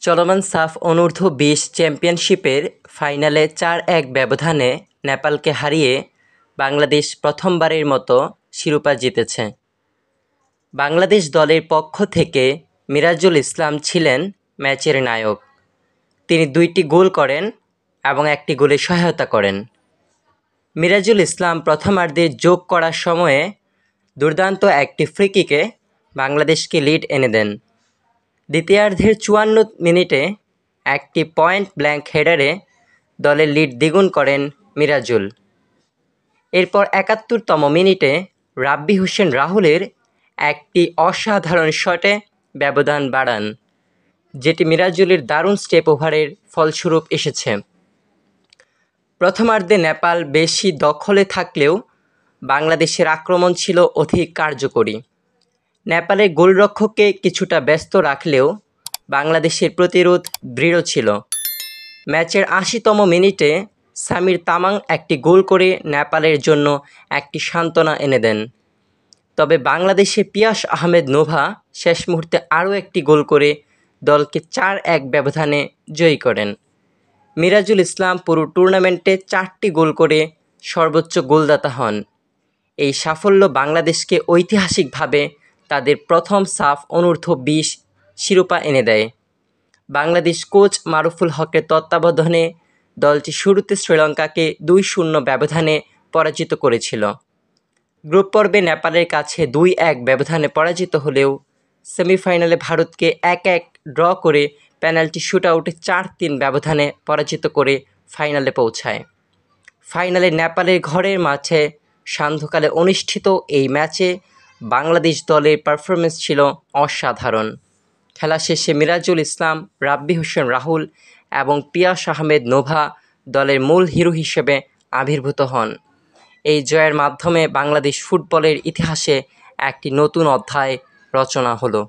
চলমান সাফ অনূর্ধ্ব-20 চ্যাম্পিয়নশিপের ফাইনালে 4-1 ব্যবধানে নেপালকে হারিয়ে বাংলাদেশ প্রথমবারের মতো শিরোপা জিতেছে। বাংলাদেশ দলের পক্ষ থেকে মিরাজুল ইসলাম ছিলেন ম্যাচের নায়ক। তিনি 2টি গোল করেন এবং 1টি গোলে সহায়তা করেন। মিরাজুল ইসলাম প্রথমার্ধে যোগ করার সময়ে দুর্দান্ত একটি ফ্রি কিকে বাংলাদেশকে লিড এনে দেন। দ্বিতীয়ার্ধের 54 মিনিটে একটি পয়েন্ট ব্ল্যাঙ্ক হেডারে দলের লিড দ্বিগুণ করেন মিরাজুল। এরপর 71তম মিনিটে রাব্বি হোসেন রাহুলের একটি অসাধারণ শটে ব্যবধান বাড়ান, যেটি মিরাজুলের দারুণ স্টেপ ওভারের ফলস্বরূপ এসেছে। প্রথমার্ধে নেপাল বেশি দখলে থাকলেও বাংলাদেশের আক্রমণ ছিল অধিক কার্যকরী। নেপালের গোলরক্ষককে কিছুটা ব্যস্ত রাখলেও বাংলাদেশের প্রতিরোধ দৃঢ় ছিল। ম্যাচের 80তম মিনিটে সামির তামাং একটি গোল করে নেপালের জন্য একটি সান্ত্বনা এনে দেন। তবে বাংলাদেশের পিয়াস আহমেদ নোভা শেষ মুহূর্তে আরও একটি গোল করে দলকে 4-1 ব্যবধানে জয়ী করেন। মিরাজুল ইসলাম পুরো টুর্নামেন্টে 4টি গোল করে সর্বোচ্চ গোলদাতা হন। এই সাফল্য বাংলাদেশকে ঐতিহাসিকভাবে তাদের প্রথম সাফ অনূর্ধ্ব-20 শিরোপা এনে দেয়। বাংলাদেশ কোচ মারুফুল হকের তত্ত্বাবধানে দলটি শুরুতে শ্রীলঙ্কাকে 2-0 ব্যবধানে পরাজিত করেছিল। গ্রুপ পর্বে নেপালের কাছে 2-1 ব্যবধানে পরাজিত হলেও সেমিফাইনালে ভারতকে 1-1 ড্র করে পেনাল্টি শুটআউটে 4-3 ব্যবধানে পরাজিত করে ফাইনালে পৌঁছায়। ফাইনালে নেপালের ঘরের মাঠে সান্ধ্যকালে অনুষ্ঠিত এই ম্যাচে বাংলাদেশ দলের পারফরমেন্স ছিল অসাধারণ। খেলা শেষে মিরাজুল ইসলাম, রাব্বি হোসেন রাহুল এবং পিয়াস আহমেদ নোভা দলের মূল হিরো হিসেবে আবির্ভূত হন। এই জয়ের মাধ্যমে বাংলাদেশ ফুটবলের ইতিহাসে একটি নতুন অধ্যায় রচনা হলো।